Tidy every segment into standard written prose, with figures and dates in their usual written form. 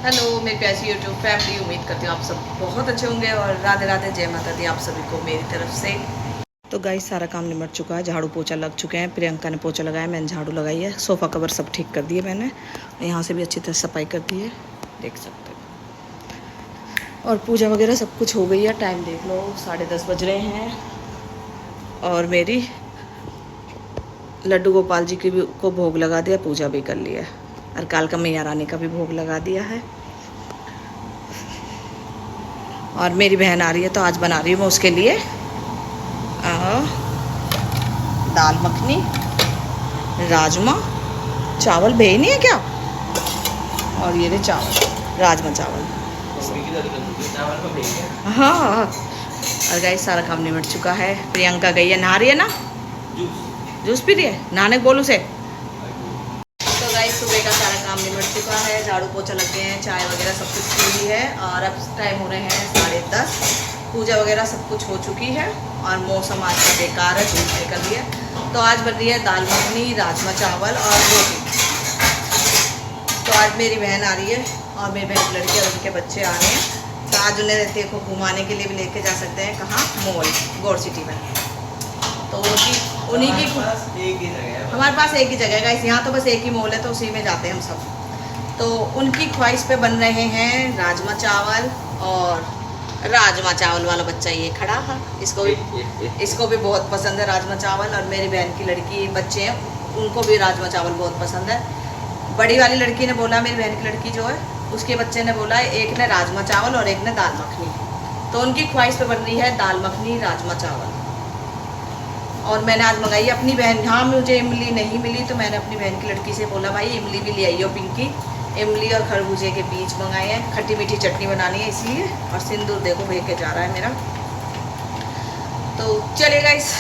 Hello मेरी प्यारी YouTube family, उम्मीद करती हूँ आप सब बहुत अच्छे होंगे और राधे राधे, जय माता दी आप सभी को मेरी तरफ से। तो गाइस सारा काम निमट चुका है, झाड़ू पोछा लग चुके हैं। प्रियंका ने पोछा लगाया, मैंने झाड़ू लगाई है। सोफ़ा कवर सब ठीक कर दिए मैंने, यहाँ से भी अच्छी तरह सफाई कर दी है, देख सकते हो। और पूजा वगैरह सब कुछ हो गई है। टाइम देख लो, 10:30 बज रहे हैं। और मेरी लड्डू गोपाल जी की भी को भोग लगा दिया, पूजा भी कर लिया और कालका मैया रानी का भी भोग लगा दिया है। और मेरी बहन आ रही है तो आज बना रही हूँ मैं उसके लिए दाल मखनी, राजमा चावल भेज नहीं है क्या, और ये रे चावल, राजमा चावल। हाँ, और गाइस सारा काम निमट चुका है। प्रियंका गई है, नहा रही है ना, जूस पी रही है, नहाने बोलू से। तो गाइस सुबह का सारा काम निमट चुका है, झाड़ू पोछा लग गए हैं, चाय वगैरह सब कुछ पी ली है। और अब टाइम हो रहे हैं 10:30। पूजा वगैरह सब कुछ हो चुकी है और मौसम आज का बेकार है, धूप निकल रही है। तो आज बन रही है दाल मखनी, राजमा चावल और रोटी। तो आज मेरी बहन आ रही है और मेरी बहन की लड़की और उनके बच्चे आ रहे हैं। तो आज उन्हें देखो घुमाने के लिए भी लेके जा सकते हैं, कहाँ, मॉल गौर सिटी में। तो उन्हीं की हमारे पास एक ही जगह है, यहाँ तो बस एक ही मॉल है, तो उसी में जाते हैं हम सब। तो उनकी ख्वाहिश पे बन रहे हैं राजमा चावल। और राजमा चावल वाला बच्चा ये खड़ा है, इसको भी बहुत पसंद है राजमा चावल। और मेरी बहन की लड़की बच्चे हैं, उनको भी राजमा चावल बहुत पसंद है। बड़ी वाली लड़की ने बोला, मेरी बहन की लड़की जो है उसके बच्चे ने बोला, एक ने राजमा चावल और एक ने दाल मखनी। तो उनकी ख्वाहिश पे बन रही है दाल मखनी राजमा चावल। और मैंने आज मंगाई है अपनी बहन, हाँ मुझे इमली नहीं मिली तो मैंने अपनी बहन की लड़की से बोला, भाई इमली भी ले आई हो पिंकी। इमली और खरबूजे के बीज मंगाए हैं, खट्टी मीठी चटनी बनानी है इसलिए। और सिंदूर देखो भेज के जा रहा है मेरा। तो चलेगा, इस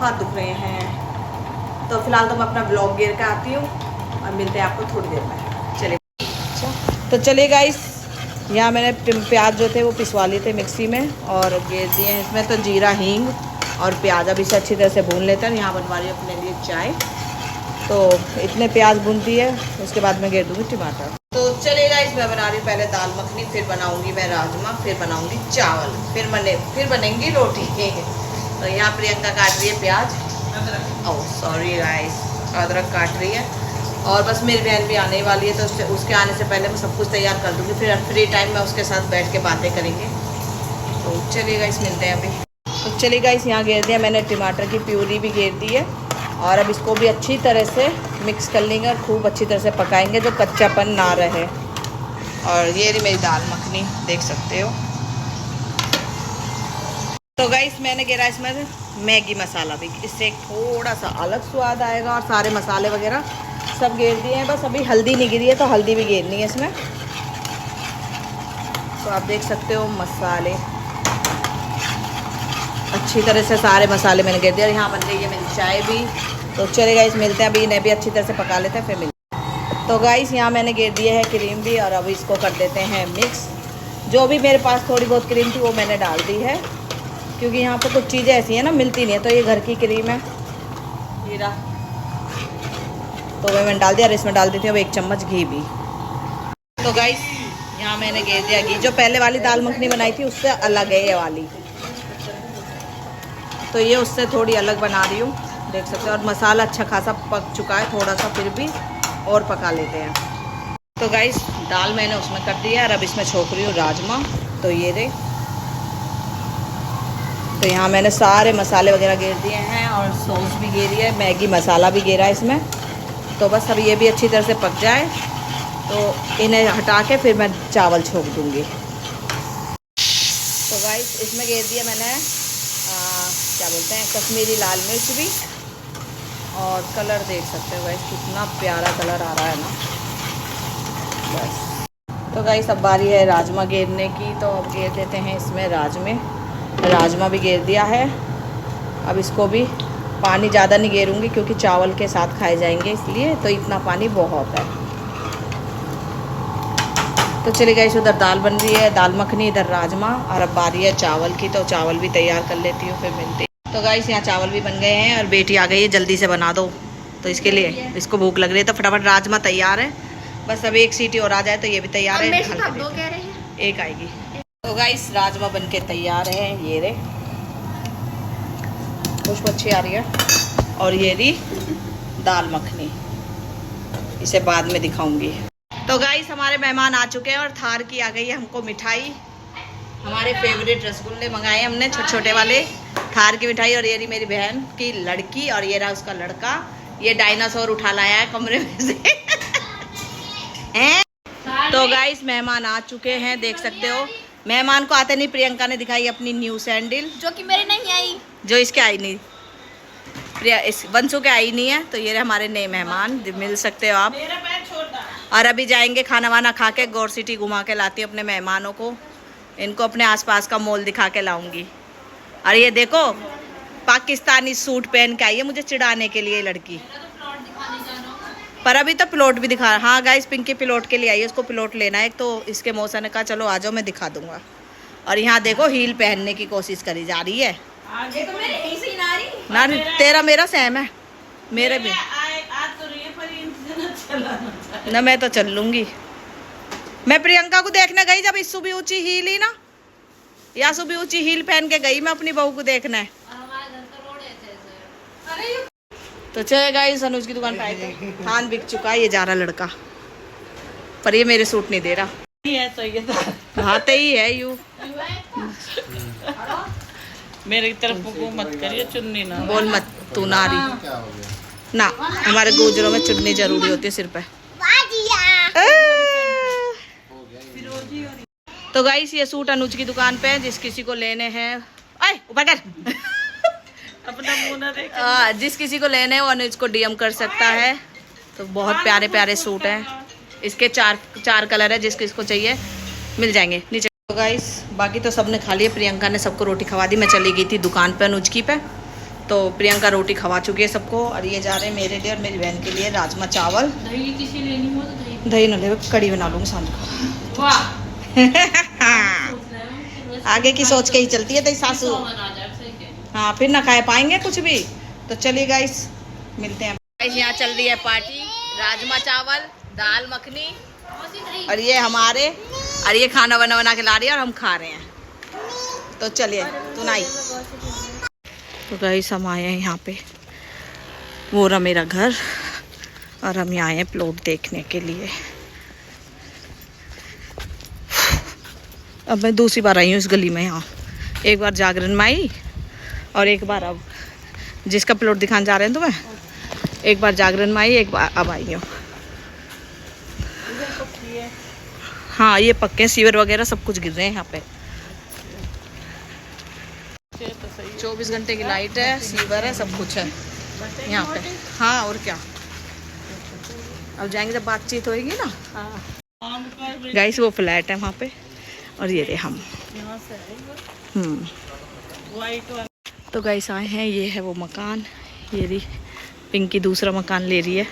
हाथ दुख रहे हैं। तो फिलहाल तो मैं अपना ब्लॉग गिर के आती हूँ और मिलते हैं आपको थोड़ी देर में। चलिए, तो चलेगा। इस यहाँ मैंने प्याज जो थे वो पिसवा लिए थे मिक्सी में और गेर दिए हैं इसमें। तो जीरा, हींग और प्याज अब इसे अच्छी तरह से भून लेते हैं। यहाँ बनवा रही हूँ अपने लिए चाय। तो इतने प्याज भूनती है, उसके बाद मैं घेर दूँगी टमाटर। तो चलेगा, इसमें बना रही हूँ पहले दाल मखनी, फिर बनाऊँगी मैं राजमा, फिर बनाऊँगी चावल, फिर बनेंगी रोटी। तो यहाँ प्रियंका काट रही है प्याज, ओह सॉरी गाइस, अदरक काट रही है। और बस मेरी बहन भी आने वाली है, तो उसके आने से पहले मैं सब कुछ तैयार कर दूँगी, फिर फ्री टाइम में उसके साथ बैठ के बातें करेंगे। तो चलिएगा, इस मिलते हैं अभी। तो चलिएगा, इस यहाँ घेर दिया मैंने, टमाटर की प्यूरी भी घेर दी है। और अब इसको भी अच्छी तरह से मिक्स कर लेंगे और खूब अच्छी तरह से पकाएंगे, जो कच्चापन ना रहे। और ये रही मेरी दाल मखनी, देख सकते हो। तो गाइस मैंने घेरा इसमें मैगी मसाला भी, इससे एक थोड़ा सा अलग स्वाद आएगा। और सारे मसाले वगैरह सब घेर दिए हैं, बस अभी हल्दी नहीं गिरी है, तो हल्दी भी घेरनी है इसमें। तो आप देख सकते हो मसाले अच्छी तरह से, सारे मसाले मैंने घेर दिया। और यहाँ बन रही है मेरी चाय भी। तो चले गाइस मिलते हैं अभी, इन्हें भी अच्छी तरह से पका लेते हैं, फिर मिलते हैं। तो गाइस यहाँ मैंने घेर दिया है क्रीम भी, और अब इसको कर देते हैं मिक्स। जो भी मेरे पास थोड़ी बहुत क्रीम थी वो मैंने डाल दी है, क्योंकि यहाँ पर कुछ चीज़ें ऐसी हैं ना मिलती नहीं है। तो ये घर की क्रीम है, हीरा, तो मैंने डाल दिया। और इसमें डाल देती हूँ अब 1 चम्मच घी भी। तो गाइस यहाँ मैंने घेर दिया घी, जो पहले वाली दाल मखनी बनाई थी उससे अलग है ये वाली, तो ये उससे थोड़ी अलग बना रही हूँ, देख सकते हो। और मसाला अच्छा खासा पक चुका है, थोड़ा सा फिर भी और पका लेते हैं। तो गाइस दाल मैंने उसमें कर दिया और अब इसमें छोंक रही हूँ राजमा। तो ये रे, तो यहाँ मैंने सारे मसाले वगैरह घेर दिए हैं और सॉस भी घेरी है, मैगी मसाला भी घेरा है इसमें। तो बस अब ये भी अच्छी तरह से पक जाए, तो इन्हें हटा के फिर मैं चावल छोंक दूँगी। तो गाइस इसमें घेर दिया मैंने क्या बोलते हैं, कश्मीरी लाल मिर्च भी। और कलर देख सकते हो गाइस, कितना प्यारा कलर आ रहा है ना, बस। तो गाइस अब बारी है राजमा घेरने की, तो अब घेर देते हैं इसमें राजमा भी घेर दिया है। अब इसको भी पानी ज़्यादा नहीं घेरूँगी, क्योंकि चावल के साथ खाए जाएंगे, इसलिए तो इतना पानी बहुत है। तो चलिए गाइस, उधर दाल बन रही है, दाल मखनी, इधर राजमा, और अब बारी है चावल की। तो चावल भी तैयार कर लेती हूँ, फिर मिलती। तो गाइस यहाँ चावल भी बन गए हैं और बेटी आ गई है, जल्दी से बना दो। तो इसके लिए इसको भूख लग रही है, तो फटाफट राजमा तैयार है, बस अब एक सीटी और आ जाए तो ये भी तैयार है। दो कह रहे हैं, एक आएगी। तो गाइस राजमा बन के तैयार है। ये रे खुशबू अच्छी आ रही है। और ये रही दाल मखनी, इसे बाद में दिखाऊंगी। तो गाइस हमारे मेहमान आ चुके हैं और थार की आ गई है हमको मिठाई। हमारे फेवरेट रसगुल्ले मंगाए हमने, छोटे छोटे वाले थार की मिठाई। और ये रही मेरी बहन की लड़की और ये रहा उसका लड़का। ये डायनासोर उठा लाया है कमरे में से। तो गाइस मेहमान आ चुके हैं, देख सकते हो। मेहमान को आते नहीं प्रियंका ने दिखाई अपनी न्यू सैंडल, जो कि मेरे नहीं आई, जो इसके आई नहीं, प्रिया इस वंशु के आई नहीं है। तो ये हमारे नए मेहमान, मिल सकते हो आप। और अभी जाएंगे खाना वाना खा के, गौर सिटी घुमा के लाती हूँ अपने मेहमानों को। इनको अपने आसपास का मॉल दिखा के लाऊंगी। और ये देखो पाकिस्तानी सूट पहन के आई है मुझे चिढ़ाने के लिए लड़की। पर अभी तो प्लॉट भी दिखा। हाँ गाइस पिंकी प्लॉट के लिए आई है, उसको प्लॉट लेना है एक। तो इसके मौसा ने कहा चलो आ जाओ मैं दिखा दूंगा। और यहाँ देखो हील पहनने की कोशिश करी जा रही है। आगे तो मेरे यहीं से ना तेरा मेरा सेम है, मेरे भी ना। मैं तो चल लूंगी। मैं प्रियंका को देखने गई जब इस सुबह ऊंची हील ही ना, या सुबह ऊंची हील पहन के गई मैं अपनी बहू को देखने। तो चले गाइस अनुज की दुकान पे आए थे। थान बिक चुका है, ये जा रहा लड़का। पर ये मेरे सूट नहीं दे रहा है, तो ये हाथ ही है यू। मेरी तरफ को मत करिए, चुन्नी ना बोल मत तू नारी ना। हमारे गुजरों में चुन्नी जरूरी होती है सिर पे। तो गाइस ये सूट अनुज की दुकान पे है, जिस किसी को लेने हैं ऊपर कर अपना मुंह ना देख। जिस किसी को लेने हैं वो अनुज को डीएम कर सकता है। तो बहुत प्यारे प्यारे सूट हैं, इसके चार कलर है, जिस किसको चाहिए मिल जाएंगे नीचे। तो गाइस बाकी तो सबने खा लिया। प्रियंका ने सबको रोटी खवा दी। मैं चली गई थी दुकान पे अनुज की पे, तो प्रियंका रोटी खवा चुकी है सबको। और ये जा रहे हैं मेरे लिए और मेरी बहन के लिए राजमा चावल। दही किसी लेनी हो तो दही न ले, कड़ी बना लूँगी सांझ को। आगे की सोच के ही चलती है तेरी सासू। हाँ फिर ना खाए पाएंगे कुछ भी। तो चलिए गाइस मिलते हैं। गाइस यहाँ चल रही है पार्टी, राजमा चावल दाल मखनी। और ये हमारे, और ये खाना बना के ला रही है और हम खा रहे हैं। तो चलिए तू नहीं। तो गाइस हम आए हैं यहाँ पे, वो रहा मेरा घर। और हम यहाँ आए हैं प्लॉट देखने के लिए। अब मैं दूसरी बार आई हूँ इस गली में। यहाँ एक बार जागरण में आई और एक बार अब जिसका प्लॉट दिखाने जा रहे हैं। तो मैं एक बार जागरण में आई, एक बार अब आई हूँ। हाँ ये पक्के सीवर वगैरह सब कुछ गिर रहे हैं यहाँ पे। 24 घंटे की लाइट है, सीवर है, सब कुछ है यहाँ पे। हाँ और क्या, अब जाएंगे जब बातचीत होएगी ना। गाइस वो फ्लैट है वहाँ पे और ये रहे हम। तो गाइस आए हैं, ये है वो मकान। ये रही पिंकी दूसरा मकान ले रही है।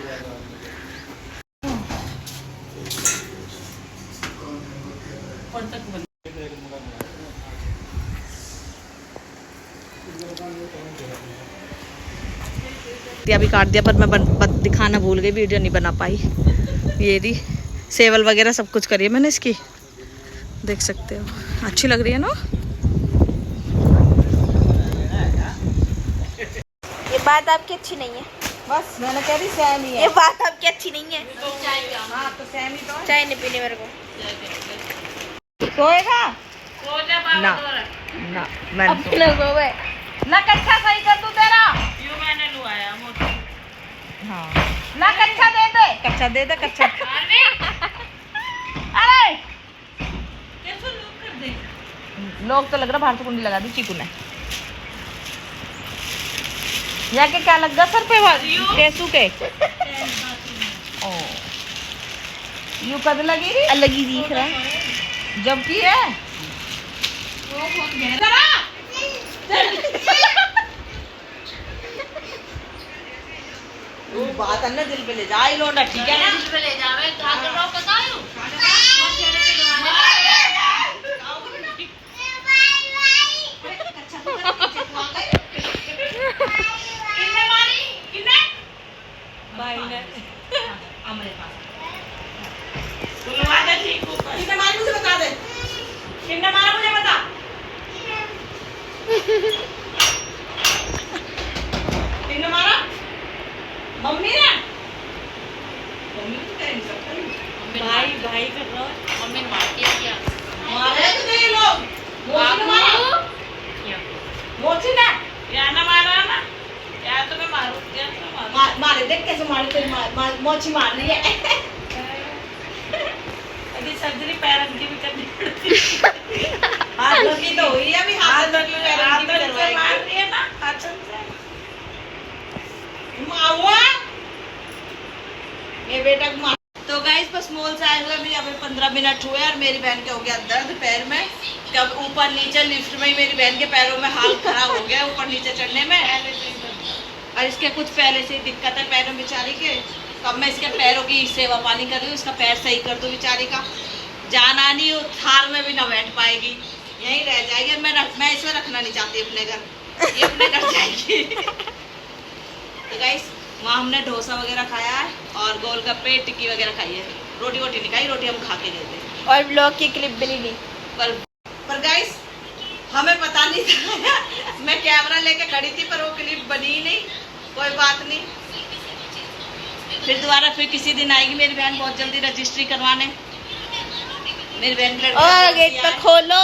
अभी काट दिया पर मैं दिखाना भूल गई, वीडियो नहीं बना पाई। ये रही सेवल वगैरह सब कुछ करी है मैंने इसकी, देख सकते हो। अच्छी लग रही है ना। ये बात आपकी अच्छी नहीं है। बस मैंने कह रही सेम ही है। ये बात आपकी अच्छी नहीं है। हाँ तो सेम ही तो है। चाय नहीं पीनी मेरे को। सोएगा ना ना मैं अपने सोए ना। कच्चा सही कर दूं तेरा। यूं मैंने लुआया मोटा। हाँ ना कच्चा दे दे, कच्चा दे दे, कच्चा। अरे कैसे लुक कर दे। लोग तो लग रहा बाहर से कुंडी लगा दी चीकू ने। या के क्या लग गया सर पे केसू के। ओ यू कद लगी रही, अलग ही दिख रहा है। जबकि है वो बात अन्ना दिल पे ले जा लोटा, ठीक है ना। दिल पे ले जावे खाकर रो बताओ। किसने मारा मुझे बता। किसने मारा? मम्मी ने। मम्मी तो कह नहीं सकता। भाई भाई कर रहा है। मम्मी ने मार दिया क्या? मारे तो नहीं लोग। मोची ने मारा। मोची ने। या ना मारा ना, या तो मैं मारू, या तो मैं मारू। मारे देख कैसे मारे तेरी मोची मार रही है। अभी सर्जरी पैर की भी करनी पड़ती। हाथ लगी तो हुई है, अभी हाथ लगी पैरों की भी हाथों से मार करवाएंगे। दिए ना, हाथों से। मावा ये बेटा को मार। तो गाइस बस मॉल से आए हुए अभी अभी 15 मिनट हुए और मेरी बहन के हो गया दर्द पैर में। कब ऊपर नीचे लिफ्ट में ही मेरी बहन के पैरों में हाल खराब हो गया ऊपर नीचे चढ़ने में। और इसके कुछ पहले से ही दिक्कत है पैरों में बेचारी के। कब मैं इसके पैरों की सेवा पानी कर रही हूँ, इसका पैर सही कर दूँ बेचारी का। जाना नहीं, थार में भी ना बैठ पाएगी, यहीं रह जाएगी। मैं इसमें रखना नहीं चाहती अपने घर, ये अपने घर जाएगी। तो गाइस वहाँ हमने डोसा वगैरह खाया है और गोलगप्पे टिक्की वगैरह खाई है। रोटी वोटी नहीं खाई, रोटी हम खा के गए थे। और ब्लॉग की क्लिप भी नहीं। पर गाइस हमें पता नहीं था। मैं कैमरा लेके खड़ी थी पर वो क्लिप बनी ही नहीं। कोई बात नहीं, फिर दोबारा फिर किसी दिन आएगी मेरी बहन बहुत जल्दी रजिस्ट्री करवाने। मेरी बहन की और गेट लड़की पर खोलो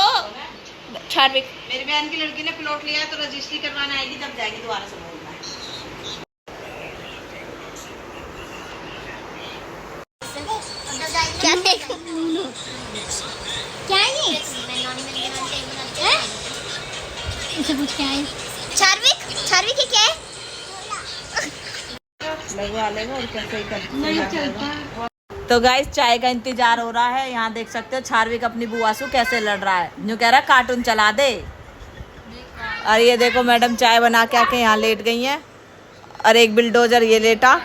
चार्विक। मेरी बहन की लड़की ने प्लॉट लिया है तो रजिस्ट्री करवाने आएगी, तब जाएगी दोबारा से बोलना है। क्या क्या है ये? इसे पूछ क्या है? चार्विक चार्विक ये क्या है? लगवा लेगा और कैसे ही कर। तो गाइस चाय का इंतजार हो रहा है। यहाँ देख सकते हो चार्विक अपनी बुआ से कैसे लड़ रहा है। न्यू कह रहा है कार्टून चला दे। और ये देखो मैडम चाय बना के आके यहाँ लेट गई हैं। और एक बिल्डोजर ये लेटा,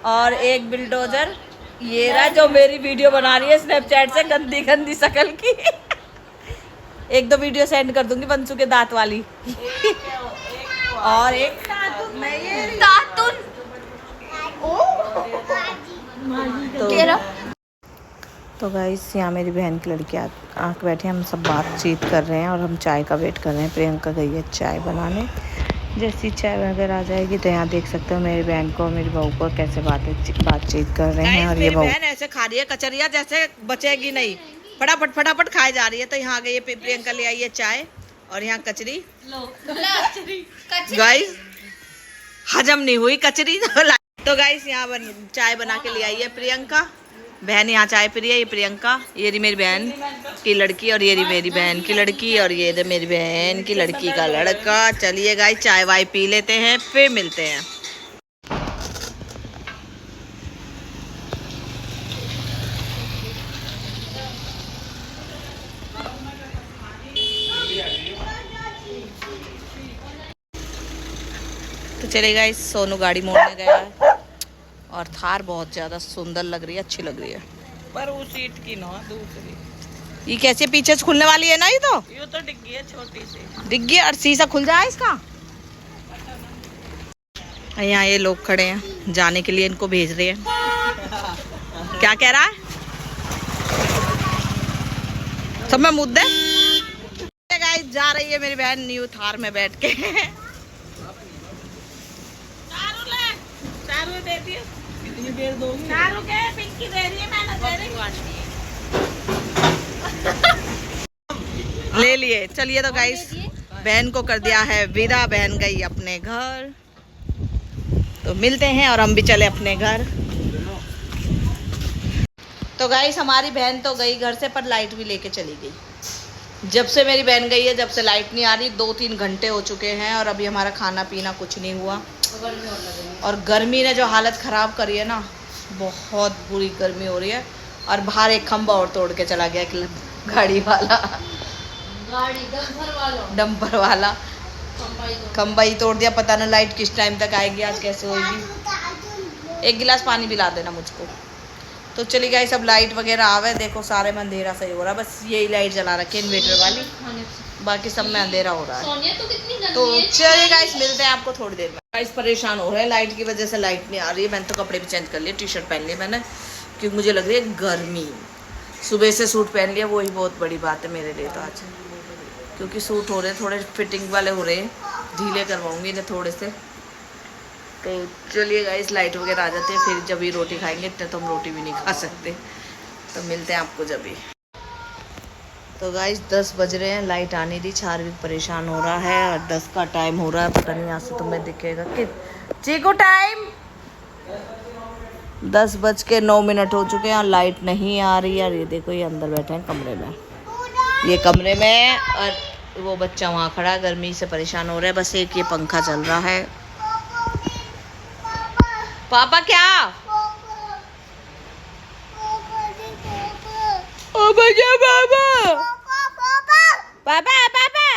और एक बिल्डोजर ये रहा जो मेरी वीडियो बना रही है स्नैपचैट से गंदी गंदी शक्ल की। एक दो वीडियो सेंड कर दूंगी बंसू के दांत वाली। और एक कार्टून तो गाइस यहाँ मेरी बहन की लड़की आके बैठी, हम सब बातचीत कर रहे हैं और हम चाय का वेट कर रहे हैं। प्रियंका गई है चाय बनाने, जैसी चाय वगैरह आ जाएगी तो यहाँ देख सकते हो मेरी बहन को मेरी बहू को कैसे बातचीत कर रहे हैं। और ये बहू ऐसे खा रही है कचरिया जैसे बचेगी नहीं, फटाफट फटाफट खाए जा रही है। तो यहाँ गई है प्रियंका ले आई है चाय और यहाँ कचरी। गाइस हजम नहीं हुई कचरी। तो गाइस यहाँ चाय बना के ले आई है प्रियंका। बहन यहाँ चाय पी रही है। ये प्रियंका, ये रही मेरी बहन की लड़की और ये रही मेरी बहन की लड़की और ये रही मेरी बहन की लड़की का लड़का। चलिए गाइस चाय वाय पी लेते हैं फिर मिलते हैं। तो चलिए गाइस सोनू गाड़ी मोड़ने गया है और थार बहुत ज्यादा सुंदर लग रही है, अच्छी लग रही है। पर वो सीट की ना दूसरी। ये कैसे पीछे से खुलने वाली है ना? ये तो डिग्गी है छोटी सी। डिग्गी और शीशा खुल जाए इसका। यहाँ ये लोग खड़े हैं जाने के लिए, इनको भेज रहे हैं। क्या कह रहा है? सब में मुद्दे। गाइस जा रही है मेरी बहन न्यू थार में बैठ के। चारू दे दिए, कितनी देर दोगी? चारू के पिंकी दे रही है, मैंने दे रही। ले लिए। चलिए तो गाइस बहन को कर दिया है विदा, बहन गई अपने घर। तो मिलते हैं और हम भी चले अपने घर। तो गाइस हमारी बहन तो गई घर से पर लाइट भी लेके चली गई। जब से मेरी बहन गई है जब से लाइट नहीं आ रही, 2-3 घंटे हो चुके हैं और अभी हमारा खाना पीना कुछ नहीं हुआ। और गर्मी ने जो हालत ख़राब करी है ना, बहुत बुरी गर्मी हो रही है। और बाहर एक खंबा और तोड़ के चला गया एक गाड़ी वाला, डंपर वाला खंबा ही तोड़ दिया। पता ना लाइट किस टाइम तक आएगी, आज कैसे होगी। एक गिलास पानी पिला देना मुझको। तो चली गई सब लाइट वगैरह आवे। देखो सारे में अंधेरा सही हो रहा है, बस यही लाइट जला रखी है इन्वर्टर वाली, बाकी सब में अंधेरा हो रहा है। तो चलिए गाइस मिलते हैं आपको थोड़ी देर में। गाइस परेशान हो रहे हैं लाइट की वजह से, लाइट नहीं आ रही है। मैंने तो कपड़े भी चेंज कर लिए, टी शर्ट पहन ली मैंने क्योंकि मुझे लग रही है गर्मी। सुबह से सूट पहन लिया, वही बहुत बड़ी बात है मेरे लिए तो आज, क्योंकि सूट हो रहे थोड़े फिटिंग वाले हो रहे हैं, ढीले करवाऊंगी इन्हें थोड़े से। तो चलिए गाइस, लाइट वगैरह आ जाते हैं, फिर जब ही रोटी खाएंगे, इतने तो हम रोटी भी नहीं खा सकते। तो मिलते हैं आपको जब भी। तो गाइस 10 बज रहे हैं, लाइट आनी थी, चार्विक परेशान हो रहा है और 10 का टाइम हो रहा है, पता नहीं यहाँ से तुम्हें दिखेगा कि चीकू टाइम 10:09 हो चुके हैं और लाइट नहीं आ रही है। ये देखो, ये अंदर बैठे हैं कमरे में, ये कमरे में, और वो बच्चा वहाँ खड़ा गर्मी से परेशान हो रहा है, बस एक ये पंखा चल रहा है। पापा क्या? ओ बजा पापा, पापा पापा।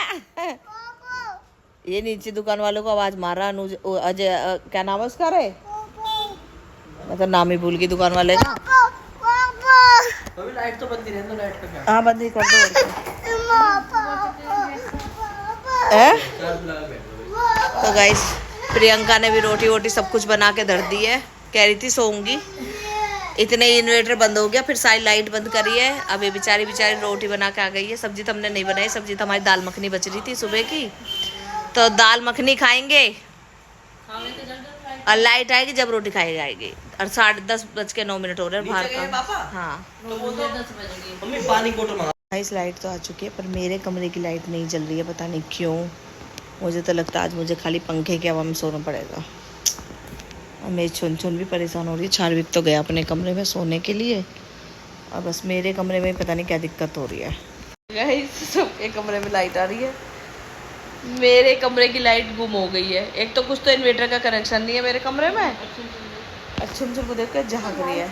ये नीचे दुकान वालों को आवाज मार रहा, अनुज अजय, क्या नाम है उसका रे, मैं तो नाम ही भूल गई दुकान वाले का। अभी लाइट तो बंद ही रहने दो, लाइट का क्या? हाँ बंद ही कर दो। चार्ज लगा बैठो। तो गाइस, प्रियंका ने भी रोटी वोटी सब कुछ बना के धर दी है, कह रही थी सोऊंगी, इतने ही इन्वर्टर बंद हो गया, फिर सारी लाइट बंद करी है। अब ये बेचारी रोटी बना के आ गई है। सब्जी तो हमने नहीं बनाई, सब्जी तो हमारी दाल मखनी बच रही थी सुबह की, तो दाल मखनी खाएंगे और लाइट आएगी जब रोटी खाई जाएगी। और 10:10 हो रहे हैं बाहर का। हाँ तो वो तो मम्मी पानी की बोतल मंगा। इस लाइट तो आ चुकी है, पर मेरे कमरे की लाइट नहीं जल रही है, पता नहीं क्यों। मुझे तो लगता है आज मुझे खाली पंखे की हवा में सोना पड़ेगा। और मेरी छुन भी परेशान हो रही है। चार्विक तो गया अपने कमरे में सोने के लिए, और बस मेरे कमरे में पता नहीं क्या दिक्कत हो रही है। सबके कमरे में लाइट आ रही है, मेरे कमरे की लाइट गुम हो गई है। एक तो कुछ तो इन्वर्टर का कनेक्शन नहीं है मेरे कमरे में। अच्छा को देख कर झाँक रही है,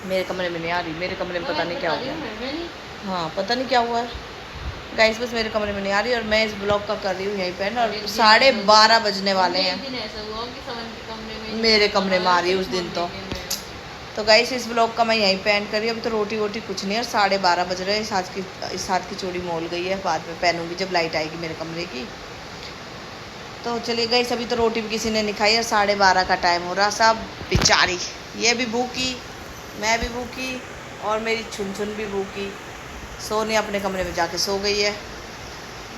मेरे कमरे में नहीं आ रही, मेरे कमरे में पता नहीं क्या हो गया। हाँ पता नहीं क्या हुआ है गाइस, बस मेरे कमरे में नहीं आ रही। और मैं इस ब्लॉग का कर रही हूँ यहीं पे, और 12:30 बजने वाले हैं, मेरे कमरे में आ रही है उस दिन। तो गाइस इस ब्लॉग का मैं यहीं पे एंड कर रही हूँ। अभी तो रोटी वोटी कुछ नहीं है, और 12:30 बज रहे हैं। इस हाथ की चूड़ी मोल गई है, बाद में पहनूंगी जब लाइट आएगी मेरे कमरे की। तो चलिए गाइस, अभी तो रोटी भी किसी ने नहीं खाई, और 12:30 का टाइम हो रहा। सब बेचारी, ये भी भूखी, मैं भी भूखी, और मेरी छुन भी भूखी। सोनी अपने कमरे में जाके सो गई है।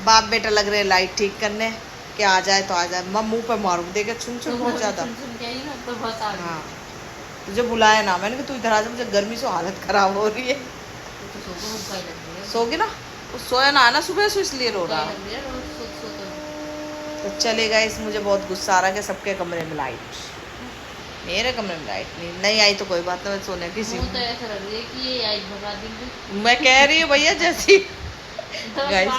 बाप बेटा लग रहे हैं लाइट ठीक करने, कि आ जाए तो आ जाए। मैं मुँह पर मारूँ, देगा छुन बहुत ज़्यादा। हाँ तुझे बुलाया ना मैंने कि तू इधर आ जा, मुझे गर्मी से हालत ख़राब हो रही है। सोगी ना, तो सोया ना आना सुबह से, इसलिए रो रहा। तो चलेगा, इस मुझे बहुत गुस्सा आ रहा है कि सबके कमरे में लाइट, मेरे कमरे में लाइट नहीं आई। तो कोई बात नहीं, मैं सोने किसी मैं कह रही हूँ भैया जैसी गाइस,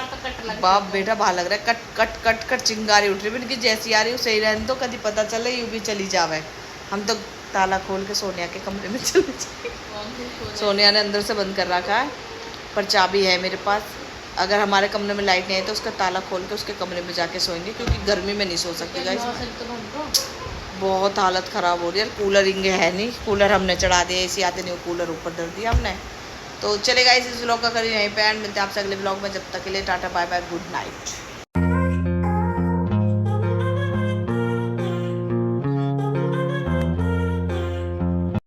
बाप बेटा बाहर लग रहा है, कट कट कट कट चिंगारी उठ रही है कि जैसी आ रही हूँ सही रहने, तो कभी पता चले यूँ भी चली जावे। हम तो ताला खोल के सोनिया के कमरे में चले जाए। सोनिया ने अंदर से बंद कर रखा है, पर चाबी है मेरे पास। अगर हमारे कमरे में लाइट नहीं आई तो उसका ताला खोल के उसके कमरे में जाके सोएंगे, क्योंकि गर्मी में नहीं सो सकती गाइस, बहुत हालत ख़राब हो रही है। कूलरिंग है नहीं, कूलर हमने चढ़ा दिया, एसी आते नहीं, वो कूलर ऊपर धर दिया हमने। तो चलेगा, इस व्लॉग का करिए यहीं पे एंड। मिलते हैं आपसे अगले व्लॉग में, जब तक के लिए ta ta bye bye, good night.